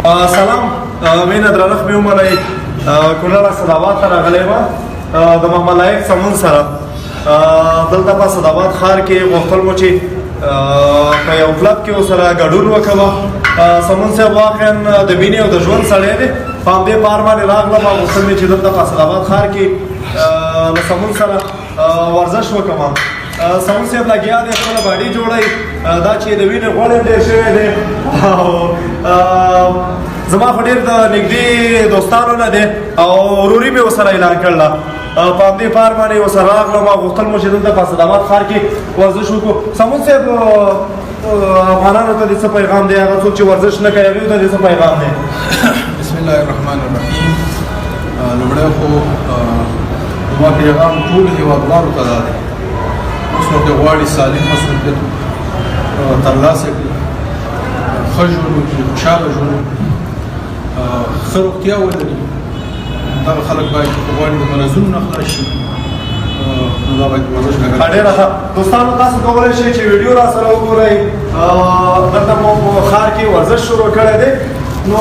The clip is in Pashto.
سلام مینه درنښت مې ومنئ کونړ اسداباد ته راغلی یم د محمد لایق سمون سره دلته په اسداباد ښار کې غوښتل مو چې په یو کلب کې ورسره ګډون وکړم سمون صاحب واقعا د مینې او د ژوند سړی دی په همدې پار باندې راغلم او غوښتل مې چې دلته په اسداباد ښار کې له سمون سره ورزش وکړم سمون صاحب لګیا دی خپله باډي جوړوي دا چې د وینې غوړ ډېر شوی دی او زما خو ډېر د نږدې دوستانو نه دی او وروري مې ورسره اعلان کړله په همدې پار باندې ورسره راغلم او غوښتل مو چې دلته په اسداباد ښار کې ورزش وکړو سمون صاحب افغانانو ته دې څه پیغام دی هغه څوک چې ورزش نه کوي هغوی ته دې څه پیغام دی بسم الله الرحمن الرحیم لومړی خو زما پیغام ټولو هېوادوالو ته دا دی اوس ورته غواړي سالم مسؤلیت ترلاسه کړي ښه ژوند وکړي خوشحاله ژوند وکړي ښه روغتیا ولري دغه خلک باید چې غواړي د مرضونو نه خلاص شي نو دا باید ورزش وکړي ډېره ښه دوستانو تاسو کولی شئ چې ویډیو را سره وګورئ دلته مو په ښار کې ورزش شروع کړی دی نو